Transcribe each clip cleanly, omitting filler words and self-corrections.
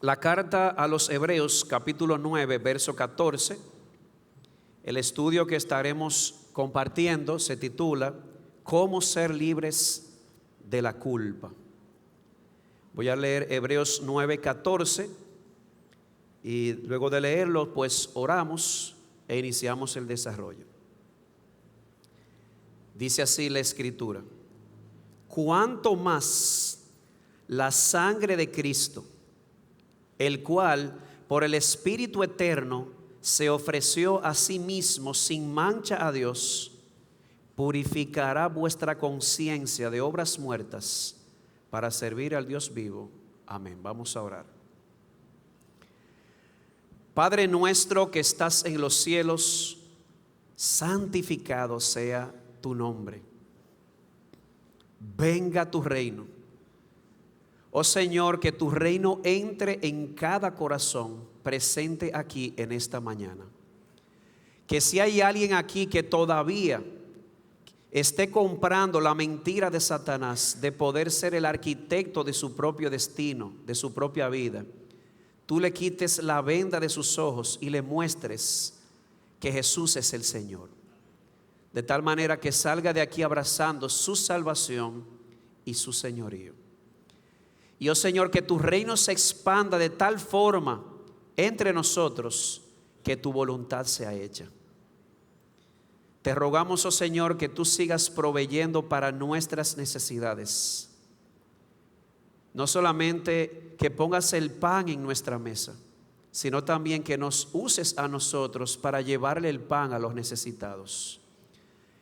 La carta a los Hebreos, capítulo 9, verso 14. El estudio que estaremos compartiendo se titula ¿Cómo ser libres de la culpa? Voy a leer Hebreos 9, 14 y luego de leerlo pues oramos e iniciamos el desarrollo. Dice así la escritura: cuánto más la sangre de Cristo, el cual por el Espíritu eterno se ofreció a sí mismo sin mancha a Dios, purificará vuestra conciencia de obras muertas para servir al Dios vivo. Amén. Vamos a orar. Padre nuestro que estás en los cielos, santificado sea tu nombre. Venga tu reino. Oh Señor, que tu reino entre en cada corazón presente aquí en esta mañana. Que si hay alguien aquí que todavía esté comprando la mentira de Satanás de poder ser el arquitecto de su propio destino, de su propia vida, tú le quites la venda de sus ojos y le muestres que Jesús es el Señor. De tal manera que salga de aquí abrazando su salvación y su señorío. Y oh Señor, que tu reino se expanda de tal forma entre nosotros que tu voluntad sea hecha. Te rogamos, oh Señor, que tú sigas proveyendo para nuestras necesidades. No solamente que pongas el pan en nuestra mesa, sino también que nos uses a nosotros para llevarle el pan a los necesitados.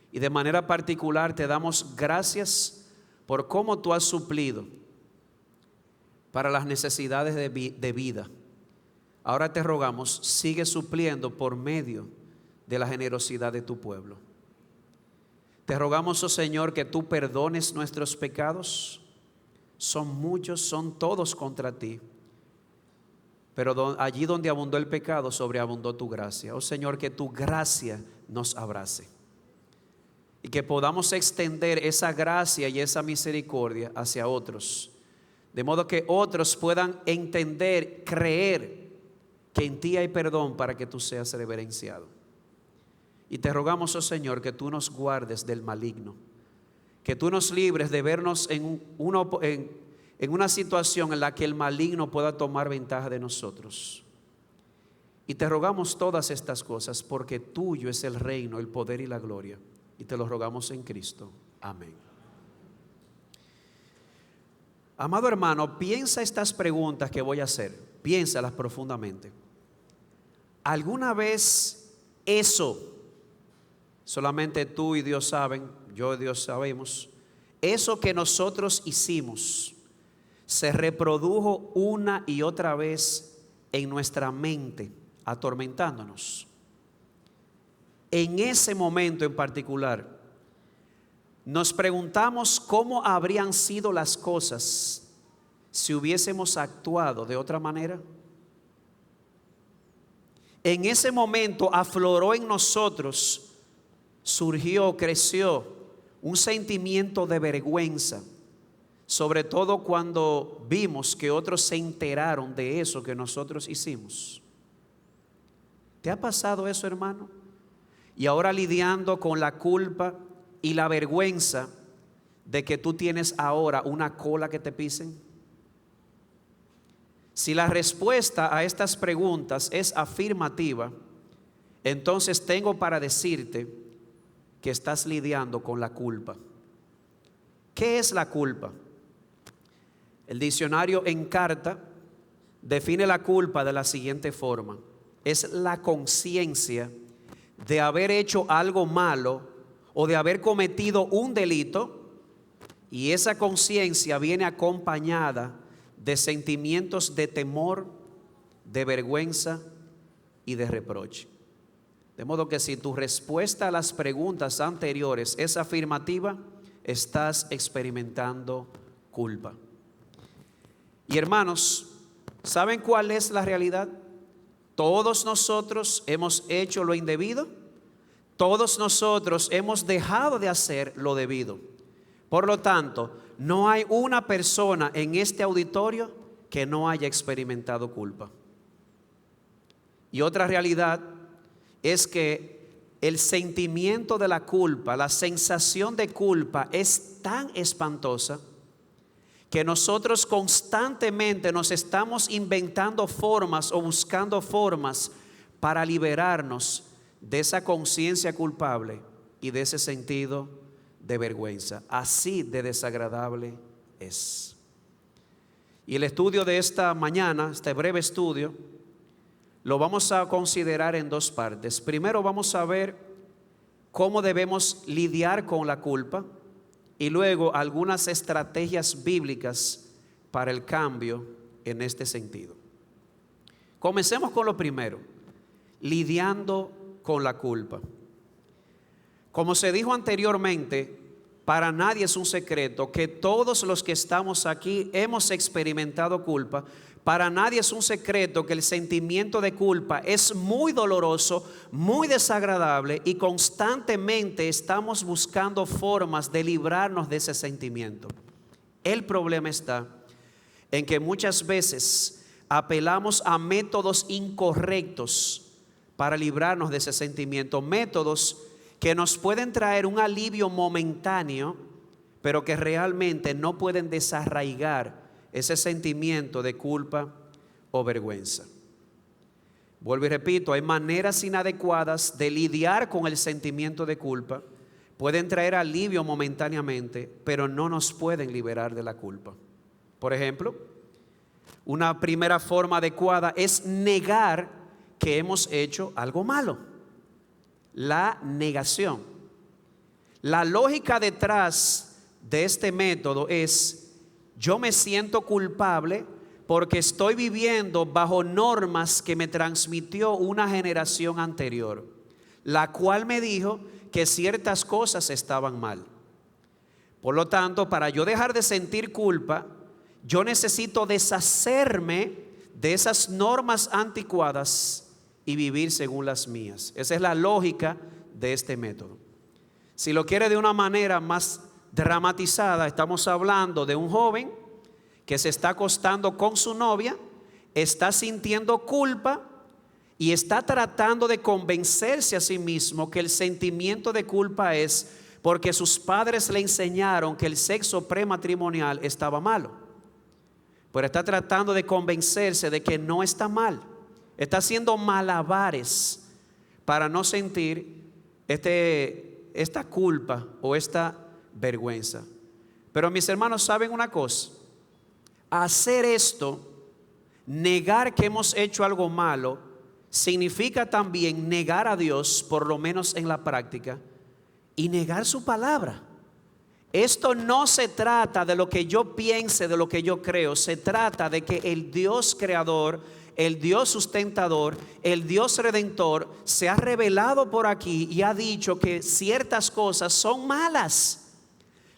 Y de manera particular te damos gracias por cómo tú has suplido para las necesidades de vida. Ahora te rogamos, sigue supliendo por medio de la generosidad de tu pueblo. Te rogamos, oh Señor, que tú perdones nuestros pecados. Son muchos, son todos contra ti. Pero allí donde abundó el pecado, sobreabundó tu gracia. Oh Señor, que tu gracia nos abrace. Y que podamos extender esa gracia y esa misericordia hacia otros. De modo que otros puedan entender, creer que en ti hay perdón para que tú seas reverenciado. Y te rogamos, oh Señor, que tú nos guardes del maligno. Que tú nos libres de vernos en una situación en la que el maligno pueda tomar ventaja de nosotros. Y te rogamos todas estas cosas porque tuyo es el reino, el poder y la gloria. Y te lo rogamos en Cristo. Amén. Amado hermano, piensa estas preguntas que voy a hacer. Piénsalas profundamente. ¿Alguna vez eso, solamente tú y Dios saben, yo y Dios sabemos, eso que nosotros hicimos, se reprodujo una y otra vez en nuestra mente, atormentándonos? En ese momento en particular, nos preguntamos cómo habrían sido las cosas si hubiésemos actuado de otra manera. En ese momento afloró en nosotros, surgió, creció un sentimiento de vergüenza, sobre todo cuando vimos que otros se enteraron de eso que nosotros hicimos. ¿Te ha pasado eso, hermano? Y ahora lidiando con la culpa y la vergüenza de que tú tienes ahora una cola que te pisen. Si la respuesta a estas preguntas es afirmativa, entonces tengo para decirte que estás lidiando con la culpa. ¿Qué es la culpa? El diccionario Encarta define la culpa de la siguiente forma: es la conciencia de haber hecho algo malo o de haber cometido un delito, y esa conciencia viene acompañada de sentimientos de temor, de vergüenza y de reproche. De modo que si tu respuesta a las preguntas anteriores es afirmativa, estás experimentando culpa. Y hermanos, ¿saben cuál es la realidad? Todos nosotros hemos hecho lo indebido. Todos nosotros hemos dejado de hacer lo debido. Por lo tanto, no hay una persona en este auditorio que no haya experimentado culpa. Y otra realidad es que el sentimiento de la culpa, la sensación de culpa es tan espantosa que nosotros constantemente nos estamos inventando formas o buscando formas para liberarnos de esa conciencia culpable y de ese sentido de vergüenza. Así de desagradable es. Y el estudio de esta mañana, este breve estudio, lo vamos a considerar en dos partes. Primero vamos a ver cómo debemos lidiar con la culpa y luego algunas estrategias bíblicas para el cambio en este sentido. Comencemos con lo primero, lidiando con la culpa. Como se dijo anteriormente, para nadie es un secreto que todos los que estamos aquí hemos experimentado culpa. Para nadie es un secreto que el sentimiento de culpa es muy doloroso, muy desagradable y constantemente estamos buscando formas de librarnos de ese sentimiento. El problema está en que muchas veces apelamos a métodos incorrectos para librarnos de ese sentimiento, métodos que nos pueden traer un alivio momentáneo, pero que realmente no pueden desarraigar ese sentimiento de culpa o vergüenza. Vuelvo y repito, hay maneras inadecuadas de lidiar con el sentimiento de culpa. Pueden traer alivio momentáneamente, pero no nos pueden liberar de la culpa. Por ejemplo, una primera forma adecuada es negar que hemos hecho algo malo. La negación. La lógica detrás de este método es: yo me siento culpable porque estoy viviendo bajo normas que me transmitió una generación anterior, la cual me dijo que ciertas cosas estaban mal. Por lo tanto, para yo dejar de sentir culpa, yo necesito deshacerme de esas normas anticuadas y vivir según las mías. Esa es la lógica de este método. Si lo quiere de una manera más dramatizada, estamos hablando de un joven que se está acostando con su novia, está sintiendo culpa y está tratando de convencerse a sí mismo que el sentimiento de culpa es porque sus padres le enseñaron que el sexo prematrimonial estaba malo. Pero está tratando de convencerse de que no está mal. Está haciendo malabares para no sentir esta culpa o esta vergüenza. Pero mis hermanos, ¿saben una cosa? Hacer esto, negar que hemos hecho algo malo, significa también negar a Dios, por lo menos en la práctica, y negar su palabra. Esto no se trata de lo que yo piense, de lo que yo creo. Se trata de que el Dios creador, el Dios sustentador, el Dios redentor se ha revelado por aquí y ha dicho que ciertas cosas son malas,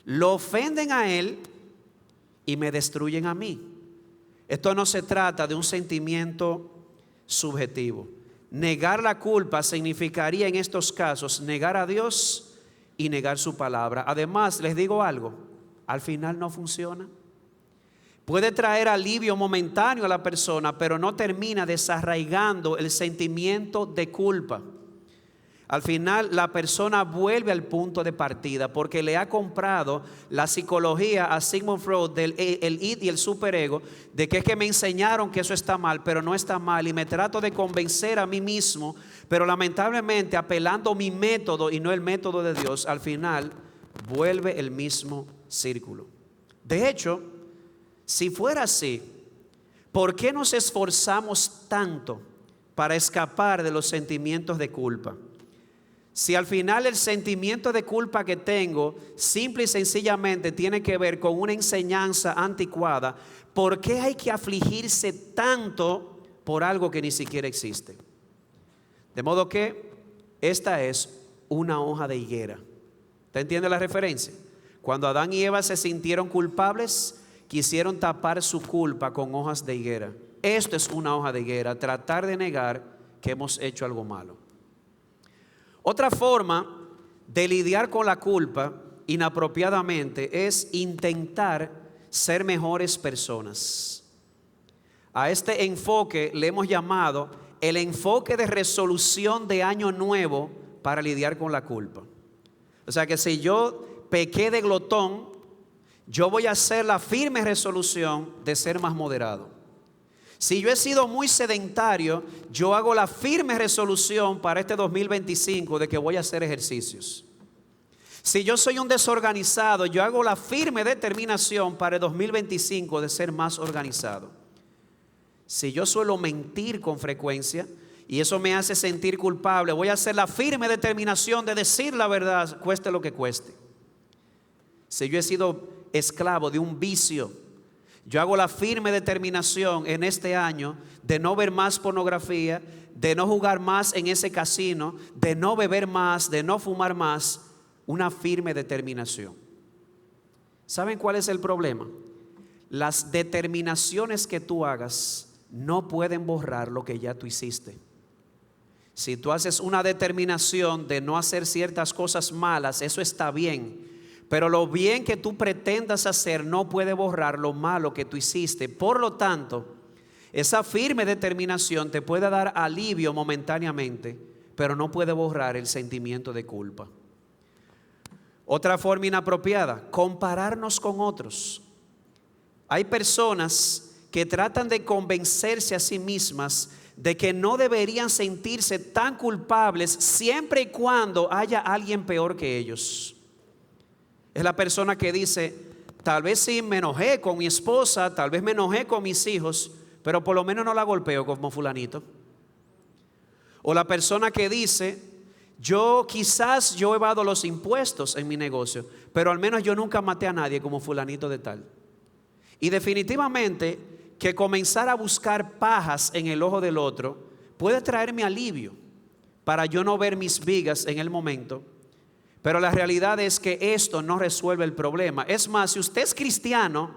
lo ofenden a Él y me destruyen a mí. Esto no se trata de un sentimiento subjetivo. Negar la culpa significaría en estos casos negar a Dios y negar su palabra. Además, les digo algo, al final no funciona. Puede traer alivio momentáneo a la persona, pero no termina desarraigando el sentimiento de culpa. Al final la persona vuelve al punto de partida porque le ha comprado la psicología a Sigmund Freud del el id y el superego, de que es que me enseñaron que eso está mal, pero no está mal, y me trato de convencer a mí mismo, pero lamentablemente apelando a mi método y no el método de Dios, al final vuelve el mismo círculo. De hecho, si fuera así, ¿por qué nos esforzamos tanto para escapar de los sentimientos de culpa? Si al final el sentimiento de culpa que tengo simple y sencillamente tiene que ver con una enseñanza anticuada, ¿por qué hay que afligirse tanto por algo que ni siquiera existe? De modo que esta es una hoja de higuera. ¿Usted entiende la referencia? Cuando Adán y Eva se sintieron culpables, quisieron tapar su culpa con hojas de higuera. Esto es una hoja de higuera, tratar de negar que hemos hecho algo malo. Otra forma de lidiar con la culpa inapropiadamente es intentar ser mejores personas. A este enfoque le hemos llamado el enfoque de resolución de año nuevo para lidiar con la culpa. O sea que si yo pequé de glotón, yo voy a hacer la firme resolución de ser más moderado. Si yo he sido muy sedentario, yo hago la firme resolución para este 2025 de que voy a hacer ejercicios. Si yo soy un desorganizado, yo hago la firme determinación para el 2025 de ser más organizado. Si yo suelo mentir con frecuencia y eso me hace sentir culpable, voy a hacer la firme determinación de decir la verdad, cueste lo que cueste. Si yo he sido esclavo de un vicio, yo hago la firme determinación en este año de no ver más pornografía, de no jugar más en ese casino, de no beber más, de no fumar más. Una firme determinación. ¿Saben cuál es el problema? Las determinaciones que tú hagas no pueden borrar lo que ya tú hiciste. Si tú haces una determinación de no hacer ciertas cosas malas, eso está bien. Pero lo bien que tú pretendas hacer no puede borrar lo malo que tú hiciste. Por lo tanto, esa firme determinación te puede dar alivio momentáneamente, pero no puede borrar el sentimiento de culpa. Otra forma inapropiada, compararnos con otros. Hay personas que tratan de convencerse a sí mismas de que no deberían sentirse tan culpables siempre y cuando haya alguien peor que ellos. Es la persona que dice, tal vez sí me enojé con mi esposa, tal vez me enojé con mis hijos, pero por lo menos no la golpeo como fulanito. O la persona que dice, quizás yo evado los impuestos en mi negocio, pero al menos yo nunca maté a nadie como fulanito de tal. Y definitivamente que comenzar a buscar pajas en el ojo del otro puede traerme alivio para yo no ver mis vigas en el momento. Pero la realidad es que esto no resuelve el problema. Es más, si usted es cristiano,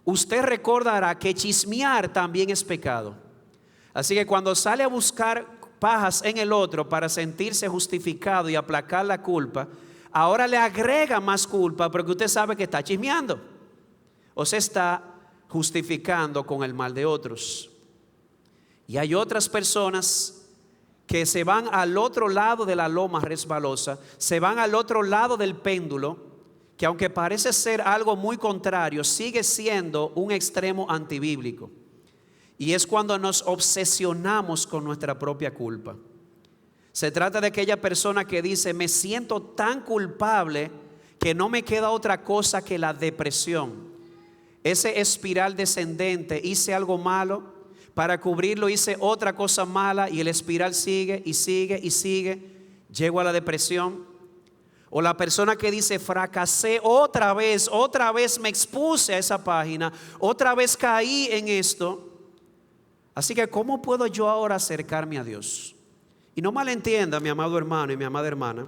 usted recordará que chismear también es pecado. Así que cuando sale a buscar pajas en el otro para sentirse justificado y aplacar la culpa, ahora le agrega más culpa porque usted sabe que está chismeando o se está justificando con el mal de otros. Y hay otras personas que se van al otro lado de la loma resbalosa, se van al otro lado del péndulo, que aunque parece ser algo muy contrario, sigue siendo un extremo antibíblico. Y es cuando nos obsesionamos con nuestra propia culpa. Se trata de aquella persona que dice, me siento tan culpable que no me queda otra cosa que la depresión. Ese espiral descendente, hice algo malo, para cubrirlo hice otra cosa mala y el espiral sigue y sigue y sigue, llego a la depresión. O la persona que dice, fracasé otra vez me expuse a esa página, otra vez caí en esto. Así que ¿cómo puedo yo ahora acercarme a Dios? Y no malentienda, mi amado hermano y mi amada hermana,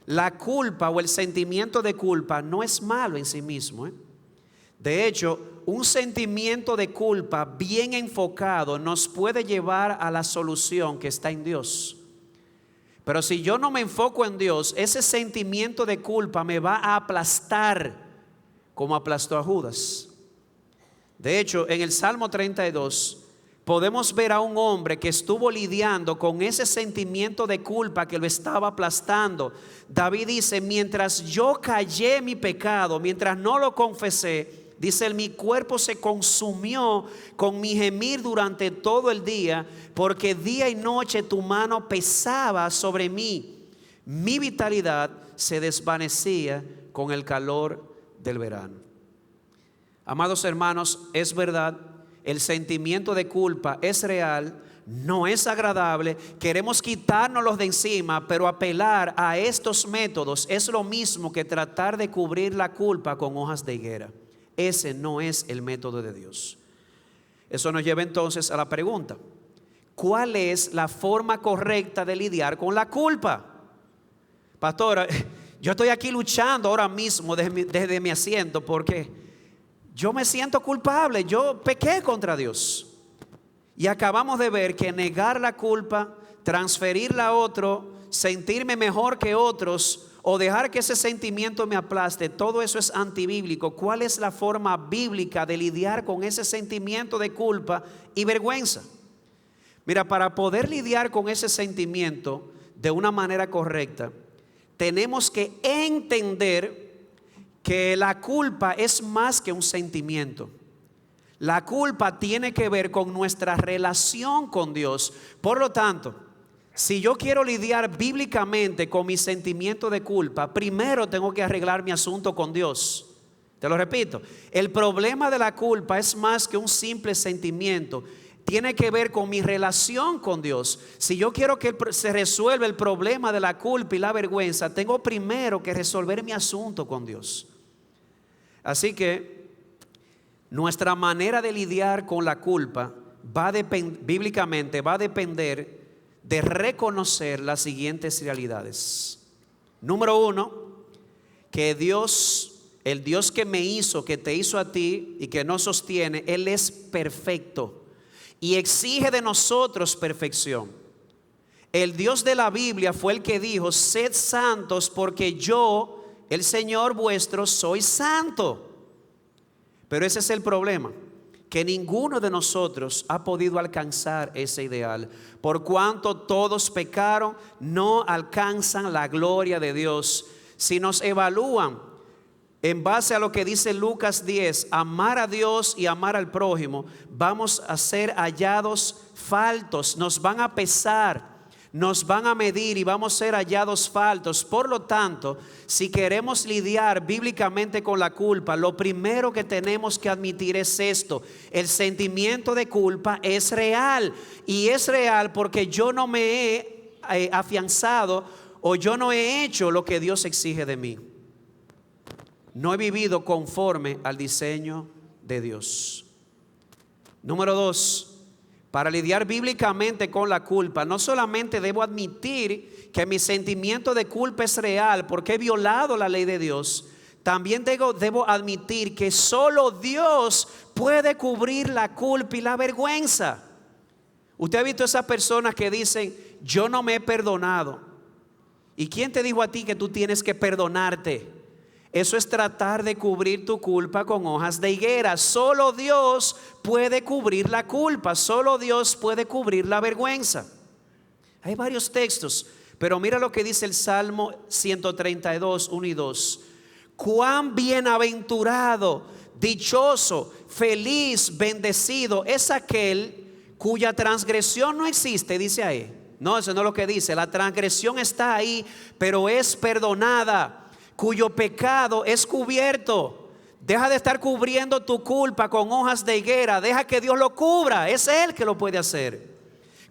la culpa o el sentimiento de culpa no es malo en sí mismo. De hecho, un sentimiento de culpa bien enfocado nos puede llevar a la solución que está en Dios. Pero si yo no me enfoco en Dios, ese sentimiento de culpa me va a aplastar como aplastó a Judas. De hecho, en el Salmo 32 podemos ver a un hombre que estuvo lidiando con ese sentimiento de culpa que lo estaba aplastando. David dice, mientras yo callé mi pecado, mientras no lo confesé, dice él, mi cuerpo se consumió con mi gemir durante todo el día, porque día y noche tu mano pesaba sobre mí. Mi vitalidad se desvanecía con el calor del verano. Amados hermanos, es verdad, el sentimiento de culpa es real, no es agradable, queremos quitárnoslos de encima, pero apelar a estos métodos es lo mismo que tratar de cubrir la culpa con hojas de higuera. Ese no es el método de Dios. Eso nos lleva entonces a la pregunta, ¿cuál es la forma correcta de lidiar con la culpa? Pastora, yo estoy aquí luchando ahora mismo desde mi asiento porque yo me siento culpable, yo pequé contra Dios. Y acabamos de ver que negar la culpa transferirla a otro, sentirme mejor que otros o dejar que ese sentimiento me aplaste, todo eso es antibíblico. ¿Cuál es la forma bíblica de lidiar con ese sentimiento de culpa y vergüenza? Mira, para poder lidiar con ese sentimiento de una manera correcta, tenemos que entender que la culpa es más que un sentimiento. La culpa tiene que ver con nuestra relación con Dios. Por lo tanto, si yo quiero lidiar bíblicamente con mi sentimiento de culpa, primero tengo que arreglar mi asunto con Dios. Te lo repito, el problema de la culpa es más que un simple sentimiento. Tiene que ver con mi relación con Dios. Si yo quiero que se resuelva el problema de la culpa y la vergüenza, tengo primero que resolver mi asunto con Dios. Así que nuestra manera de lidiar con la culpa bíblicamente va a depender de reconocer las siguientes realidades. Número uno, que Dios, el Dios que me hizo, que te hizo a ti y que nos sostiene, Él es perfecto y exige de nosotros perfección. El Dios de la Biblia fue el que dijo: sed santos porque yo, el Señor vuestro, soy santo. Pero ese es el problema, que ninguno de nosotros ha podido alcanzar ese ideal. Por cuanto todos pecaron, no alcanzan la gloria de Dios. Si nos evalúan en base a lo que dice Lucas 10, amar a Dios y amar al prójimo, vamos a ser hallados faltos, nos van a pesar, nos van a medir y vamos a ser hallados faltos. Por lo tanto, si queremos lidiar bíblicamente con la culpa, lo primero que tenemos que admitir es esto: el sentimiento de culpa es real, y es real porque yo no me he afianzado o yo no he hecho lo que Dios exige de mí. No he vivido conforme al diseño de Dios. Número 2, para lidiar bíblicamente con la culpa, no solamente debo admitir que mi sentimiento de culpa es real porque he violado la ley de Dios, también debo admitir que solo Dios puede cubrir la culpa y la vergüenza. Usted ha visto esas personas que dicen: yo no me he perdonado. ¿Y quién te dijo a ti que tú tienes que perdonarte? Eso es tratar de cubrir tu culpa con hojas de higuera. Solo Dios puede cubrir la culpa, solo Dios puede cubrir la vergüenza. Hay varios textos, pero mira lo que dice el Salmo 132, 1 y 2. Cuán bienaventurado, dichoso, feliz, bendecido es aquel cuya transgresión no existe, dice ahí. No, eso no es lo que dice. La transgresión está ahí, pero es perdonada, cuyo pecado es cubierto. Deja de estar cubriendo tu culpa con hojas de higuera. Deja que Dios lo cubra. Es Él que lo puede hacer.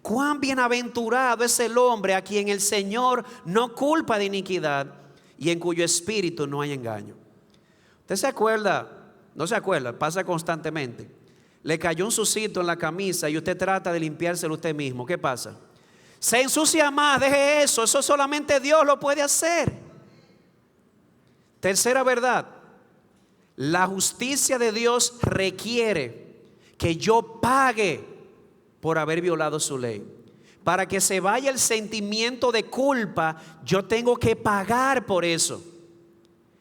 Cuán bienaventurado es el hombre a quien el Señor no culpa de iniquidad y en cuyo espíritu no hay engaño. ¿Usted se acuerda? No se acuerda, pasa constantemente. Le cayó un sucito en la camisa y usted trata de limpiárselo usted mismo. ¿Qué pasa? Se ensucia más. Deje eso. Eso solamente Dios lo puede hacer. Tercera verdad: la justicia de Dios requiere que yo pague por haber violado su ley. Para que se vaya el sentimiento de culpa, yo tengo que pagar por eso.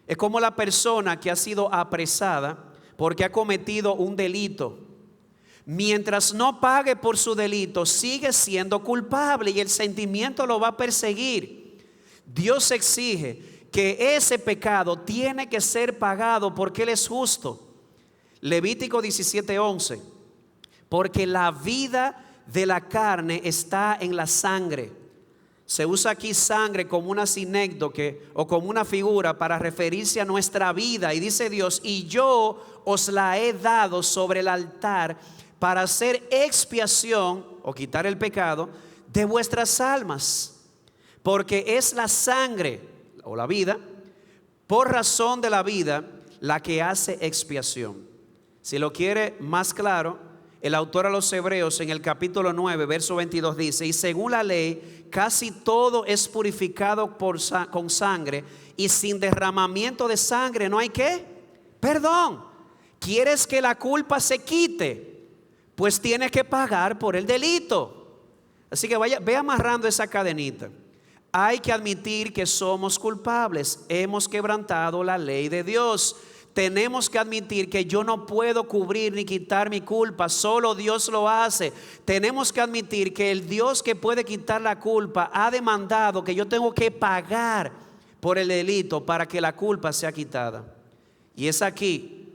Es como la persona que ha sido apresada porque ha cometido un delito. Mientras no pague por su delito, sigue siendo culpable y el sentimiento lo va a perseguir. Dios exige que ese pecado tiene que ser pagado porque Él es justo. Levítico 17:11. Porque la vida de la carne está en la sangre. Se usa aquí sangre como una sinécdoque o como una figura para referirse a nuestra vida. Y dice Dios: y yo os la he dado sobre el altar para hacer expiación o quitar el pecado de vuestras almas. Porque es la sangre o la vida, por razón de la vida, la que hace expiación. Si lo quiere más claro, el autor a los Hebreos en el capítulo 9, verso 22 dice: y según la ley, casi todo es purificado con sangre, y sin derramamiento de sangre no hay ¿qué? Perdón. ¿Quieres que la culpa se quite? Pues tienes que pagar por el delito. Así que ve amarrando esa cadenita. Hay que admitir que somos culpables, hemos quebrantado la ley de Dios. Tenemos que admitir que yo no puedo cubrir ni quitar mi culpa, solo Dios lo hace. Tenemos que admitir que el Dios que puede quitar la culpa ha demandado que yo tengo que pagar por el delito para que la culpa sea quitada. Y es aquí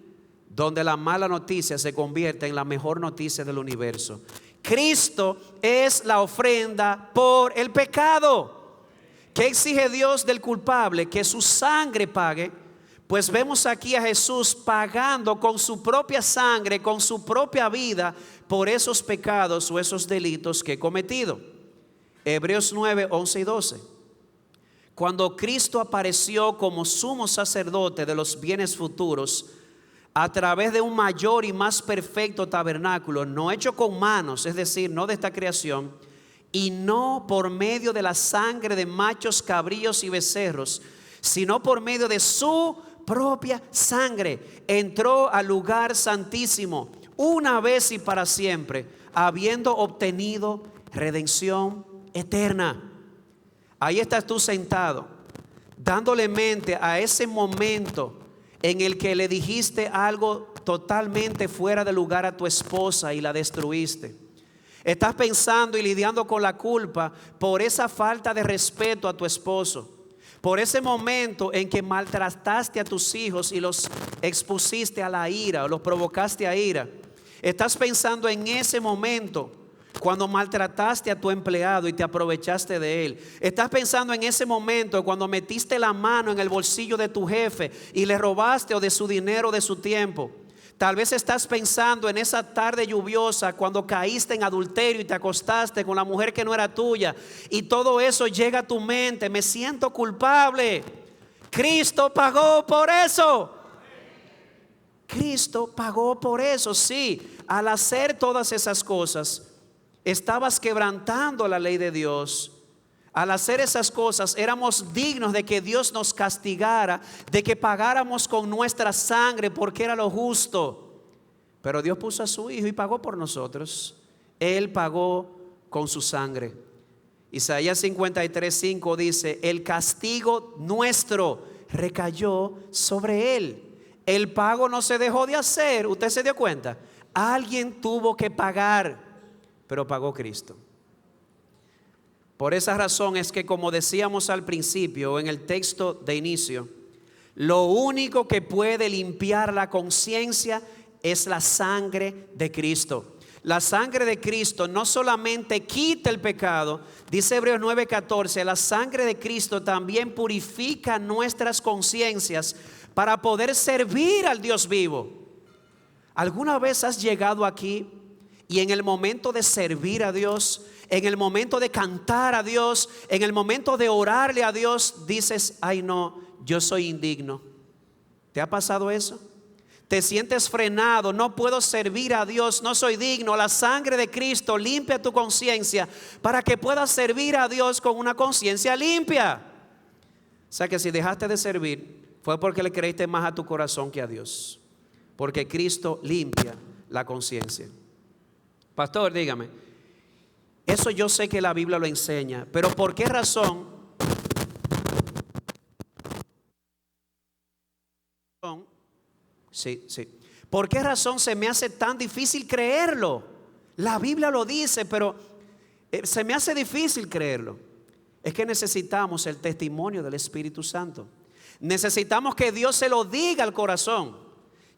donde la mala noticia se convierte en la mejor noticia del universo. Cristo es la ofrenda por el pecado. ¿Qué exige Dios del culpable? Que su sangre pague. Pues vemos aquí a Jesús pagando con su propia sangre, con su propia vida, por esos pecados o esos delitos que he cometido. Hebreos 9, 11 y 12. Cuando Cristo apareció como sumo sacerdote de los bienes futuros, a través de un mayor y más perfecto tabernáculo, no hecho con manos, es decir, no de esta creación, y no por medio de la sangre de machos, cabríos y becerros, sino por medio de su propia sangre, entró al lugar santísimo una vez y para siempre, habiendo obtenido redención eterna. Ahí estás tú sentado, dándole mente a ese momento en el que le dijiste algo totalmente fuera de lugar a tu esposa y la destruiste. Estás pensando y lidiando con la culpa por esa falta de respeto a tu esposo, por ese momento en que maltrataste a tus hijos y los expusiste a la ira o los provocaste a ira. Estás pensando en ese momento cuando maltrataste a tu empleado y te aprovechaste de él. Estás pensando en ese momento cuando metiste la mano en el bolsillo de tu jefe y le robaste o de su dinero o de su tiempo. Tal vez estás pensando en esa tarde lluviosa cuando caíste en adulterio y te acostaste con la mujer que no era tuya. Y todo eso llega a tu mente. Me siento culpable. Cristo pagó por eso. Cristo pagó por eso. Sí, al hacer todas esas cosas, estabas quebrantando la ley de Dios. Al hacer esas cosas éramos dignos de que Dios nos castigara, de que pagáramos con nuestra sangre porque era lo justo. Pero Dios puso a su Hijo y pagó por nosotros. Él pagó con su sangre. Isaías 53:5 dice: el castigo nuestro recayó sobre Él. El pago no se dejó de hacer. ¿Usted se dio cuenta? Alguien tuvo que pagar, pero pagó Cristo. Por esa razón es que, como decíamos al principio en el texto de inicio, lo único que puede limpiar la conciencia es la sangre de Cristo. La sangre de Cristo no solamente quita el pecado, dice Hebreos 9:14, la sangre de Cristo también purifica nuestras conciencias para poder servir al Dios vivo. ¿Alguna vez has llegado aquí y en el momento de servir a Dios, en el momento de cantar a Dios, en el momento de orarle a Dios, dices: ay no, yo soy indigno? ¿Te ha pasado eso? Te sientes frenado, no puedo servir a Dios, no soy digno. La sangre de Cristo limpia tu conciencia para que puedas servir a Dios con una conciencia limpia. O sea que si dejaste de servir fue porque le creíste más a tu corazón que a Dios, porque Cristo limpia la conciencia. Pastor, dígame, eso yo sé que la Biblia lo enseña, pero ¿por qué razón? Sí. ¿Por qué razón se me hace tan difícil creerlo? La Biblia lo dice, pero se me hace difícil creerlo. Es que necesitamos el testimonio del Espíritu Santo. Necesitamos que Dios se lo diga al corazón.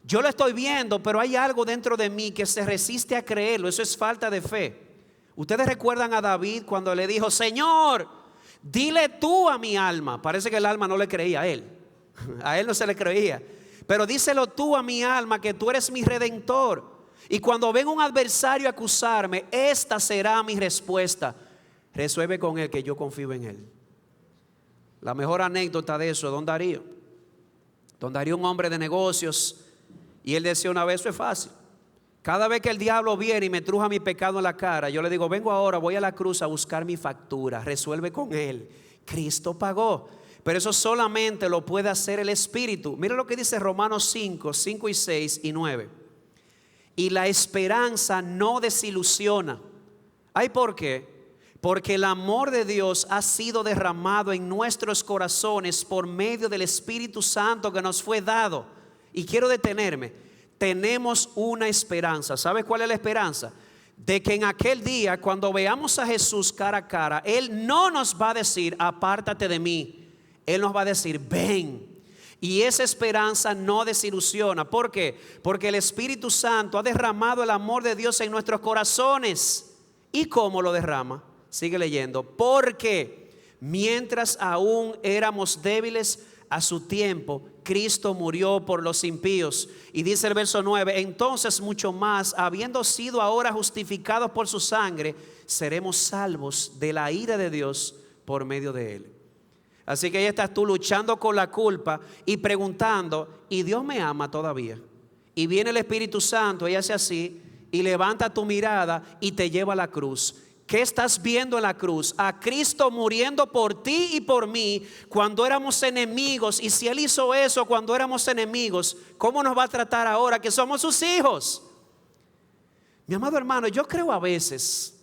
Yo lo estoy viendo, pero hay algo dentro de mí que se resiste a creerlo. Eso es falta de fe. Ustedes recuerdan a David cuando le dijo: Señor, dile tú a mi alma. Parece que el alma no le creía a él. A él no se le creía. Pero díselo tú a mi alma que tú eres mi redentor. Y cuando venga un adversario a acusarme, esta será mi respuesta: resuelve con él, que yo confío en él. La mejor anécdota de eso, don Darío, un hombre de negocios, y él decía una vez: eso es fácil. Cada vez que el diablo viene y me truja mi pecado en la cara, yo le digo: vengo ahora, voy a la cruz a buscar mi factura, resuelve con él. Cristo pagó. Pero eso solamente lo puede hacer el Espíritu. Mira lo que dice Romanos 5 y 6 y 9. Y la esperanza no desilusiona. ¿Ay por qué? porque el amor de Dios ha sido derramado en nuestros corazones por medio del Espíritu Santo que nos fue dado. Y quiero detenerme. Tenemos una esperanza. ¿Sabes cuál es la esperanza? De que en aquel día, cuando veamos a Jesús cara a cara, Él no nos va a decir, apártate de mí. Él nos va a decir, ven. Y esa esperanza no desilusiona. ¿Por qué? Porque el Espíritu Santo ha derramado el amor de Dios en nuestros corazones. ¿Y cómo lo derrama? Sigue leyendo. Porque mientras aún éramos débiles, a su tiempo Cristo murió por los impíos. Y dice el verso 9: entonces mucho más, habiendo sido ahora justificados por su sangre, seremos salvos de la ira de Dios por medio de él. Así que ahí estás tú luchando con la culpa y preguntando, ¿y Dios me ama todavía? Y viene el Espíritu Santo y hace así y levanta tu mirada y te lleva a la cruz. ¿Qué estás viendo en la cruz? A Cristo muriendo por ti y por mí cuando éramos enemigos. Y si Él hizo eso cuando éramos enemigos, ¿cómo nos va a tratar ahora que somos sus hijos? Mi amado hermano, yo creo a veces,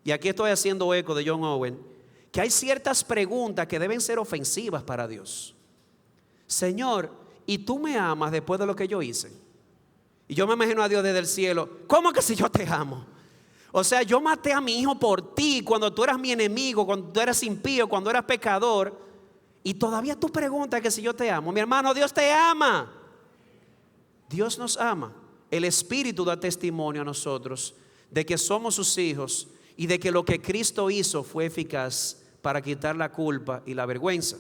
y aquí estoy haciendo eco de John Owen, que hay ciertas preguntas que deben ser ofensivas para Dios. Señor, ¿y tú me amas después de lo que yo hice? Y yo me imagino a Dios desde el cielo, ¿cómo que si yo te amo? O sea, yo maté a mi hijo por ti cuando tú eras mi enemigo, cuando tú eras impío, cuando eras pecador. Y todavía tú preguntas que si yo te amo. Mi hermano, Dios te ama. Dios nos ama. El Espíritu da testimonio a nosotros de que somos sus hijos y de que lo que Cristo hizo fue eficaz para quitar la culpa y la vergüenza.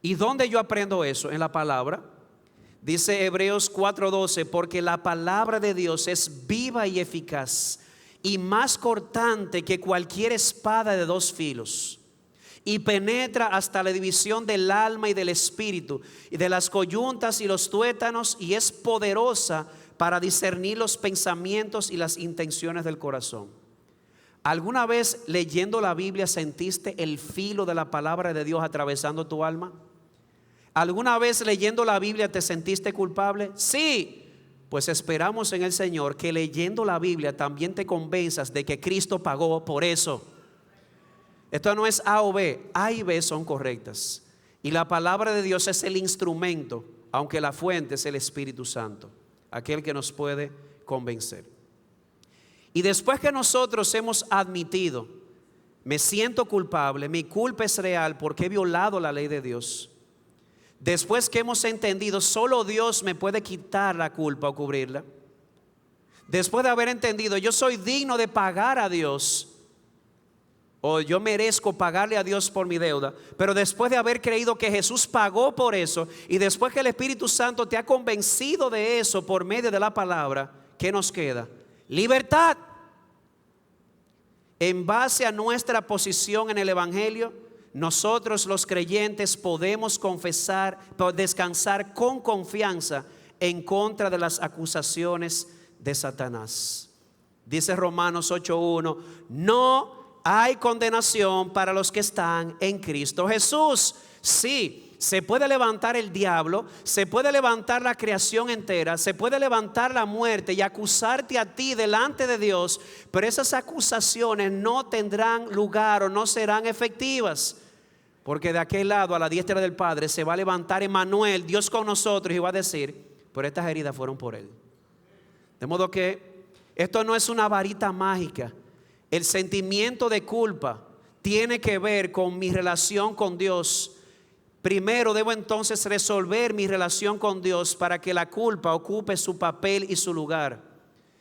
¿Y dónde yo aprendo eso? En la palabra. Dice Hebreos 4:12, porque la palabra de Dios es viva y eficaz y más cortante que cualquier espada de dos filos, y penetra hasta la división del alma y del espíritu y de las coyuntas y los tuétanos, y es poderosa para discernir los pensamientos y las intenciones del corazón. ¿Alguna vez leyendo la Biblia sentiste el filo de la palabra de Dios atravesando tu alma? ¿Alguna vez leyendo la Biblia te sentiste culpable? Sí. Pues esperamos en el Señor que leyendo la Biblia también te convenzas de que Cristo pagó por eso. Esto no es A o B, A y B son correctas. Y la palabra de Dios es el instrumento, aunque la fuente es el Espíritu Santo, aquel que nos puede convencer. Y después que nosotros hemos admitido, me siento culpable, mi culpa es real porque he violado la ley de Dios. Después que hemos entendido, solo Dios me puede quitar la culpa o cubrirla. Después de haber entendido, yo soy digno de pagar a Dios, o yo merezco pagarle a Dios por mi deuda. Pero después de haber creído que Jesús pagó por eso, y después que el Espíritu Santo te ha convencido de eso por medio de la palabra, ¿qué nos queda? Libertad. En base a nuestra posición en el Evangelio, nosotros los creyentes podemos descansar con confianza en contra de las acusaciones de Satanás. Dice Romanos 8:1, no hay condenación para los que están en Cristo Jesús. Sí, se puede levantar el diablo, se puede levantar la creación entera, se puede levantar la muerte y acusarte a ti delante de Dios, pero esas acusaciones no tendrán lugar o no serán efectivas. Porque de aquel lado, a la diestra del Padre, se va a levantar Emmanuel, Dios con nosotros, y va a decir, pero estas heridas fueron por Él. De modo que esto no es una varita mágica. El sentimiento de culpa tiene que ver con mi relación con Dios. Primero debo entonces resolver mi relación con Dios para que la culpa ocupe su papel y su lugar.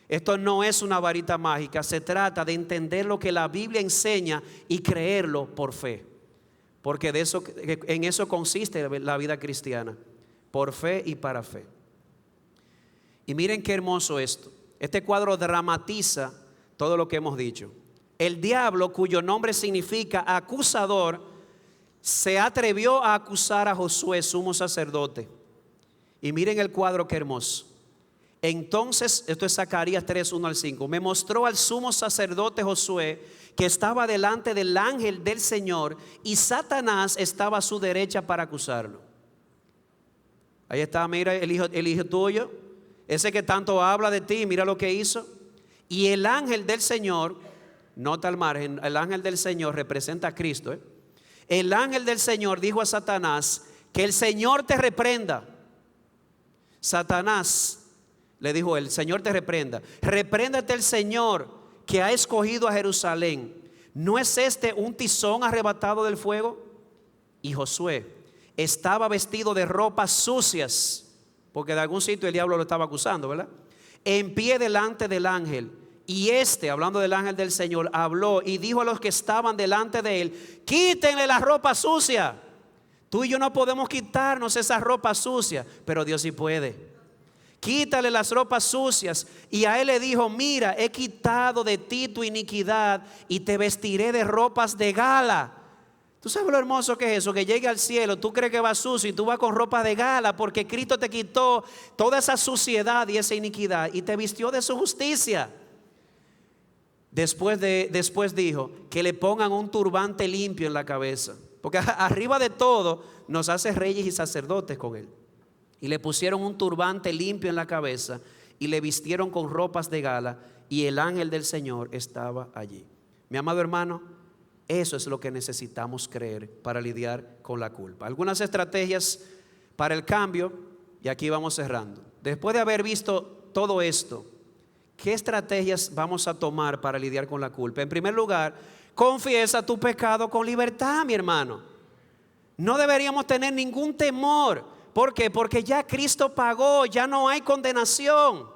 Esto no es una varita mágica. Se trata de entender lo que la Biblia enseña y creerlo por fe. Porque en eso consiste la vida cristiana, por fe y para fe. Y miren qué hermoso esto. Este cuadro dramatiza todo lo que hemos dicho. El diablo, cuyo nombre significa acusador, se atrevió a acusar a Josué, sumo sacerdote. Y miren el cuadro qué hermoso. Entonces, esto es Zacarías 3:1-5. Me mostró al sumo sacerdote Josué, que estaba delante del ángel del Señor, y Satanás estaba a su derecha para acusarlo. Ahí está, mira el hijo tuyo, ese que tanto habla de ti, mira lo que hizo. Y el ángel del Señor nota al margen, el ángel del Señor representa a Cristo. El ángel del Señor dijo a Satanás, que el Señor te reprenda. Satanás le dijo, el Señor te reprenda. Repréndate el Señor que ha escogido a Jerusalén. ¿No es este un tizón arrebatado del fuego? Y Josué estaba vestido de ropas sucias, porque de algún sitio el diablo lo estaba acusando, ¿verdad? En pie delante del ángel. Y hablando del ángel del Señor, habló y dijo a los que estaban delante de él, quítenle la ropa sucia. Tú y yo no podemos quitarnos esa ropa sucia, pero Dios sí puede. Quítale las ropas sucias. Y a él le dijo, mira, he quitado de ti tu iniquidad y te vestiré de ropas de gala. ¿Tú sabes lo hermoso que es eso? Que llegue al cielo, tú crees que vas sucio y tú vas con ropa de gala, porque Cristo te quitó toda esa suciedad y esa iniquidad y te vistió de su justicia. Después dijo que le pongan un turbante limpio en la cabeza, porque arriba de todo nos hace reyes y sacerdotes con él. Y le pusieron un turbante limpio en la cabeza y le vistieron con ropas de gala, y el ángel del Señor estaba allí. Mi amado hermano, eso es lo que necesitamos creer para lidiar con la culpa. Algunas estrategias para el cambio, y aquí vamos cerrando. Después de haber visto todo esto, ¿qué estrategias vamos a tomar para lidiar con la culpa? En primer lugar, confiesa tu pecado con libertad, mi hermano. No deberíamos tener ningún temor. ¿Por qué? Porque ya Cristo pagó, ya no hay condenación.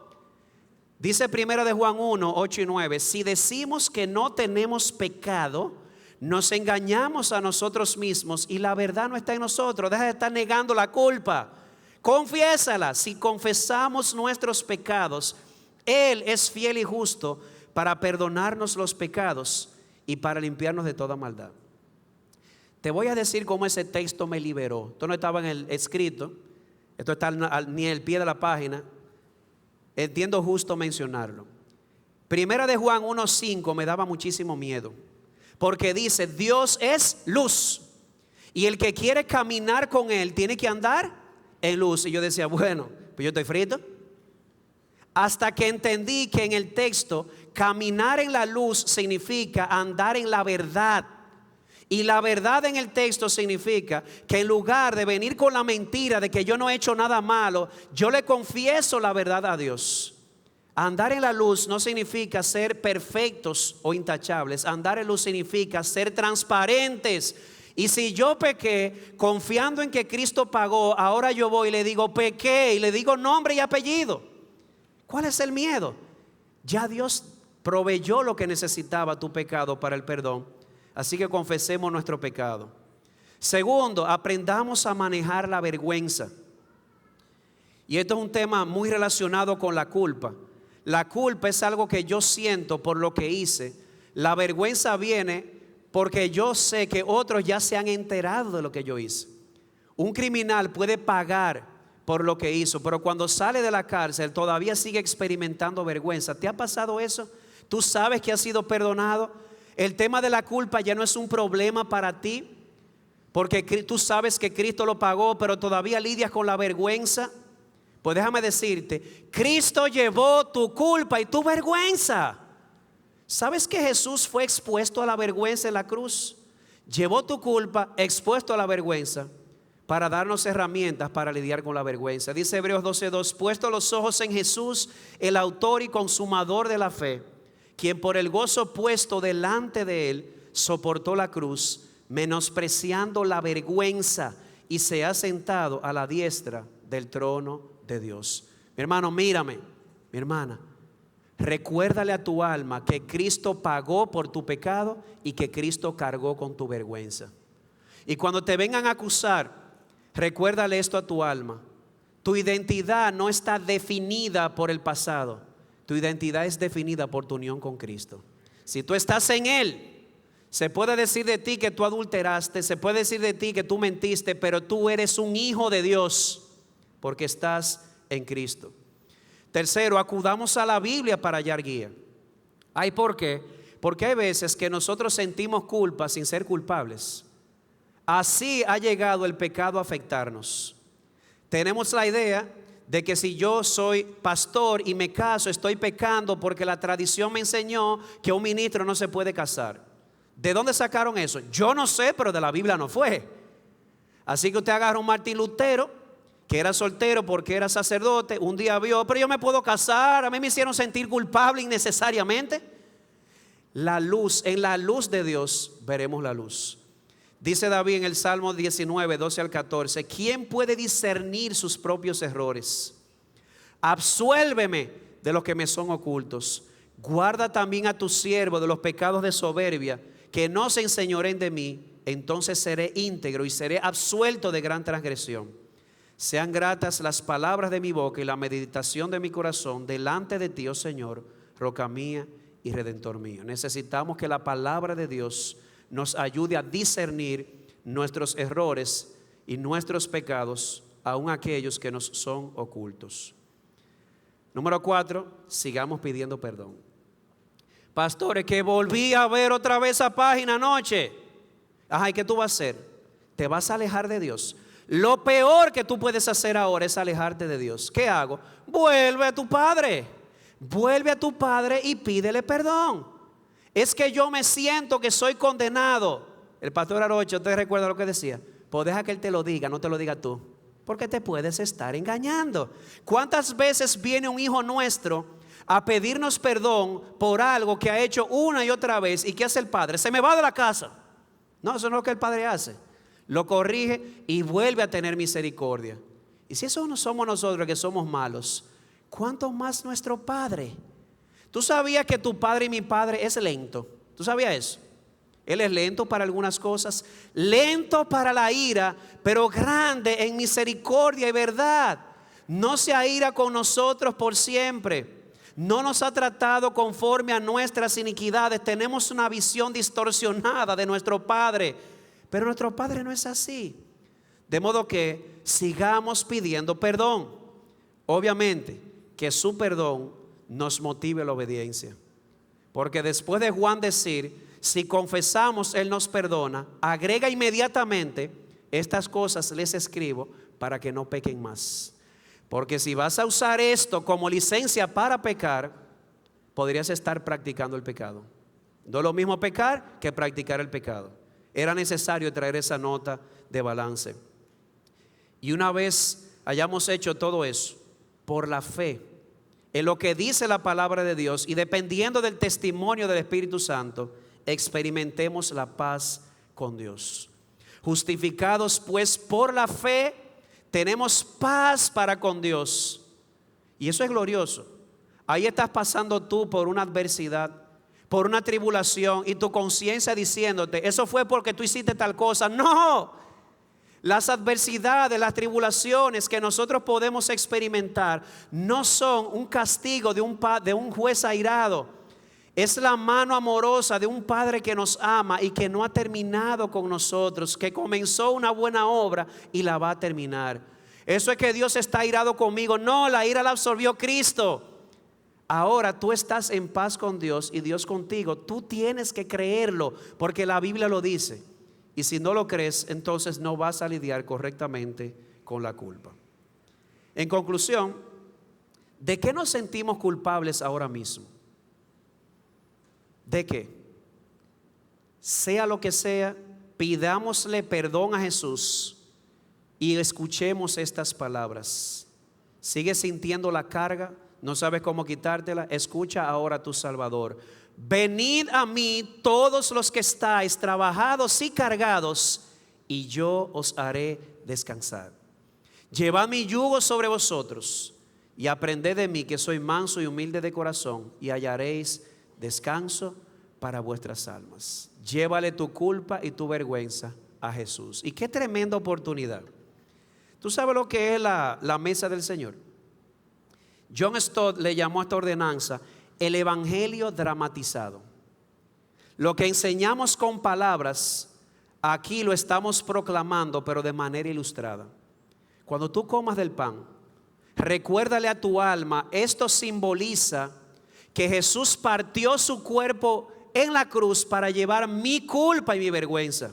Dice 1 de Juan 1, 8 y 9, si decimos que no tenemos pecado, nos engañamos a nosotros mismos y la verdad no está en nosotros. Deja de estar negando la culpa. Confiésala. Si confesamos nuestros pecados, Él es fiel y justo para perdonarnos los pecados y para limpiarnos de toda maldad. Te voy a decir cómo ese texto me liberó. Esto no estaba en el escrito, esto está ni en el pie de la página. Entiendo justo mencionarlo. 1 de Juan 1:5 me daba muchísimo miedo, porque dice, Dios es luz y el que quiere caminar con Él tiene que andar en luz. Y yo decía, bueno, pues yo estoy frito. Hasta que entendí que en el texto caminar en la luz significa andar en la verdad. Y la verdad en el texto significa que en lugar de venir con la mentira de que yo no he hecho nada malo, yo le confieso la verdad a Dios. Andar en la luz no significa ser perfectos o intachables. Andar en luz significa ser transparentes. Y si yo pequé, confiando en que Cristo pagó, ahora yo voy y le digo pequé y le digo nombre y apellido. ¿Cuál es el miedo? Ya Dios proveyó lo que necesitaba tu pecado para el perdón. Así que confesemos nuestro pecado. Segundo, aprendamos a manejar la vergüenza. Y esto es un tema muy relacionado con la culpa. La culpa es algo que yo siento por lo que hice. La vergüenza viene porque yo sé que otros ya se han enterado de lo que yo hice. Un criminal puede pagar por lo que hizo, pero cuando sale de la cárcel todavía sigue experimentando vergüenza. ¿Te ha pasado eso? ¿Tú sabes que has sido perdonado? El tema de la culpa ya no es un problema para ti, porque tú sabes que Cristo lo pagó, pero todavía lidias con la vergüenza. Pues déjame decirte, Cristo llevó tu culpa y tu vergüenza. ¿Sabes que Jesús fue expuesto a la vergüenza en la cruz? Llevó tu culpa, expuesto a la vergüenza, para darnos herramientas para lidiar con la vergüenza. Dice Hebreos 12:2, puesto los ojos en Jesús, el autor y consumador de la fe, quien por el gozo puesto delante de él soportó la cruz, menospreciando la vergüenza, y se ha sentado a la diestra del trono de Dios. Mi hermano, mírame, mi hermana, recuérdale a tu alma que Cristo pagó por tu pecado y que Cristo cargó con tu vergüenza. Y cuando te vengan a acusar, recuérdale esto a tu alma: tu identidad no está definida por el pasado. Tu identidad es definida por tu unión con Cristo. Si tú estás en Él, se puede decir de ti que tú adulteraste, se puede decir de ti que tú mentiste, pero tú eres un hijo de Dios porque estás en Cristo. Tercero, acudamos a la Biblia para hallar guía. ¿Por qué? Porque hay veces que nosotros sentimos culpa sin ser culpables. Así ha llegado el pecado a afectarnos. Tenemos la idea de que si yo soy pastor y me caso, estoy pecando porque la tradición me enseñó que un ministro no se puede casar. ¿De dónde sacaron eso? Yo no sé, pero de la Biblia no fue. Así que usted agarra un Martín Lutero, que era soltero porque era sacerdote, un día vio, pero yo me puedo casar, a mí me hicieron sentir culpable innecesariamente. La luz, en la luz de Dios veremos la luz. Dice David en el Salmo 19, 12 al 14, ¿quién puede discernir sus propios errores? Absuélveme de los que me son ocultos. Guarda también a tu siervo de los pecados de soberbia, que no se enseñoreen de mí. Entonces seré íntegro y seré absuelto de gran transgresión. Sean gratas las palabras de mi boca y la meditación de mi corazón delante de ti, oh Señor, roca mía y redentor mío. Necesitamos que la palabra de Dios nos ayude a discernir nuestros errores y nuestros pecados, aun aquellos que nos son ocultos. Número 4, sigamos pidiendo perdón. Pastores, que volví a ver otra vez esa página anoche. Ajá, ¿y qué tú vas a hacer? Te vas a alejar de Dios. Lo peor que tú puedes hacer ahora es alejarte de Dios. ¿Qué hago? Vuelve a tu padre. Vuelve a tu padre y pídele perdón. Es que yo me siento que soy condenado. El pastor Arocho, ¿te recuerda lo que decía? Pues deja que él te lo diga, no te lo diga tú, porque te puedes estar engañando. ¿Cuántas veces viene un hijo nuestro a pedirnos perdón por algo que ha hecho una y otra vez? ¿Y qué hace el padre? Se me va de la casa. No, eso no es lo que el padre hace. Lo corrige y vuelve a tener misericordia. Y si eso no somos nosotros que somos malos, ¿cuánto más nuestro Padre? ¿Tú sabías que tu padre y mi padre es lento? ¿Tú sabías eso? Él es lento para algunas cosas, lento para la ira, pero grande en misericordia y verdad. No se aira con nosotros por siempre. No nos ha tratado conforme a nuestras iniquidades. Tenemos una visión distorsionada de nuestro Padre, pero nuestro Padre no es así. De modo que sigamos pidiendo perdón. Obviamente que su perdón nos motive la obediencia. Porque después de Juan decir, si confesamos, Él nos perdona, agrega inmediatamente, estas cosas les escribo para que no pequen más. Porque si vas a usar esto como licencia para pecar, podrías estar practicando el pecado. No es lo mismo pecar que practicar el pecado. Era necesario traer esa nota de balance. Y una vez hayamos hecho todo eso, por la fe, en lo que dice la palabra de Dios y dependiendo del testimonio del Espíritu Santo, experimentemos la paz con Dios. Justificados pues por la fe, tenemos paz para con Dios. Y eso es glorioso. Ahí estás pasando tú por una adversidad, por una tribulación, y tu conciencia diciéndote, eso fue porque tú hiciste tal cosa. No, las adversidades, las tribulaciones que nosotros podemos experimentar no son un castigo de un juez airado. Es la mano amorosa de un Padre que nos ama y que no ha terminado con nosotros, que comenzó una buena obra y la va a terminar. Eso es que Dios está airado conmigo. No, la ira la absorbió Cristo. Ahora tú estás en paz con Dios y Dios contigo. Tú tienes que creerlo porque la Biblia lo dice. Y si no lo crees, entonces no vas a lidiar correctamente con la culpa. En conclusión, ¿de qué nos sentimos culpables ahora mismo? ¿De qué? Sea lo que sea, pidámosle perdón a Jesús y escuchemos estas palabras. ¿Sigues sintiendo la carga? ¿No sabes cómo quitártela? Escucha ahora a tu Salvador. Venid a mí todos los que estáis trabajados y cargados, y yo os haré descansar. Llevad mi yugo sobre vosotros y aprended de mí, que soy manso y humilde de corazón, y hallaréis descanso para vuestras almas. Llévale tu culpa y tu vergüenza a Jesús. Y qué tremenda oportunidad. ¿Tú sabes lo que es la mesa del Señor? John Stott le llamó a esta ordenanza el evangelio dramatizado. Lo que enseñamos con palabras, aquí lo estamos proclamando, pero de manera ilustrada. Cuando tú comas del pan, recuérdale a tu alma, esto simboliza que Jesús partió su cuerpo en la cruz para llevar mi culpa y mi vergüenza.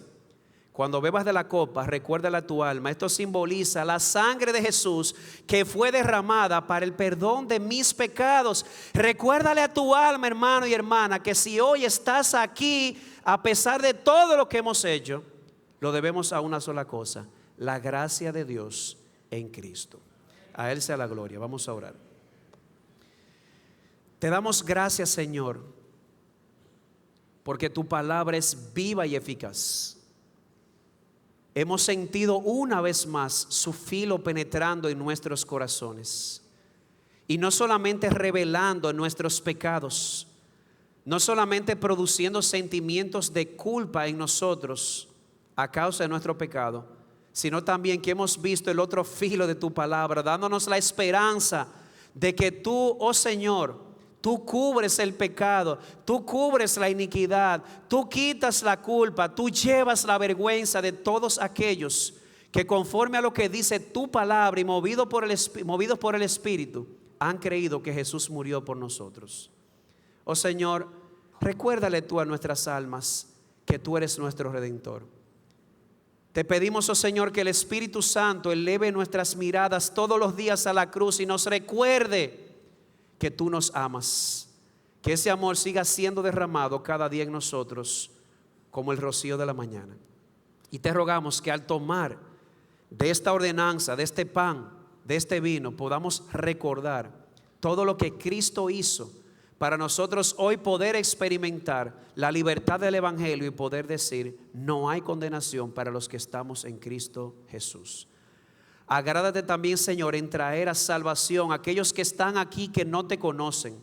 cuando bebas de la copa, recuérdale a tu alma. Esto simboliza la sangre de Jesús que fue derramada para el perdón de mis pecados. Recuérdale a tu alma, hermano y hermana, que si hoy estás aquí, a pesar de todo lo que hemos hecho, lo debemos a una sola cosa: la gracia de Dios en Cristo. A Él sea la gloria. Vamos a orar. Te damos gracias, Señor, porque tu palabra es viva y eficaz. Hemos sentido una vez más su filo penetrando en nuestros corazones. Y no solamente revelando nuestros pecados, no solamente produciendo sentimientos de culpa en nosotros a causa de nuestro pecado, sino también que hemos visto el otro filo de tu palabra, dándonos la esperanza de que tú, oh Señor, tú cubres el pecado, tú cubres la iniquidad, tú quitas la culpa, tú llevas la vergüenza de todos aquellos que, conforme a lo que dice tu palabra y movidos por el Espíritu, han creído que Jesús murió por nosotros. Oh Señor, recuérdale tú a nuestras almas que tú eres nuestro Redentor. Te pedimos, oh Señor, que el Espíritu Santo eleve nuestras miradas todos los días a la cruz y nos recuerde que tú nos amas, que ese amor siga siendo derramado cada día en nosotros como el rocío de la mañana. Y te rogamos que al tomar de esta ordenanza, de este pan, de este vino, podamos recordar todo lo que Cristo hizo para nosotros hoy poder experimentar la libertad del Evangelio y poder decir: no hay condenación para los que estamos en Cristo Jesús. Agrádate también, Señor, en traer a salvación a aquellos que están aquí que no te conocen,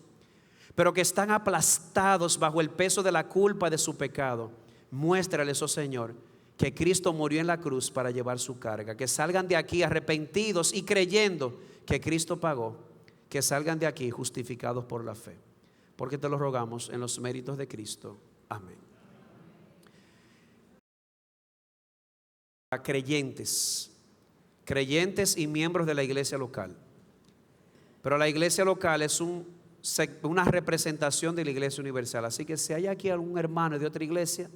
pero que están aplastados bajo el peso de la culpa de su pecado. Muéstrales, oh Señor, que Cristo murió en la cruz para llevar su carga. Que salgan de aquí arrepentidos y creyendo que Cristo pagó. Que salgan de aquí justificados por la fe. Porque te lo rogamos en los méritos de Cristo. Amén. A creyentes y miembros de la iglesia local. Pero la iglesia local es una representación de la iglesia universal. Así que si hay aquí algún hermano de otra iglesia,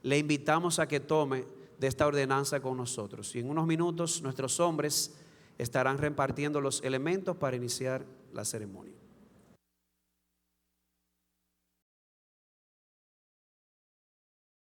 le invitamos a que tome de esta ordenanza con nosotros. Y en unos minutos nuestros hombres estarán repartiendo los elementos para iniciar la ceremonia.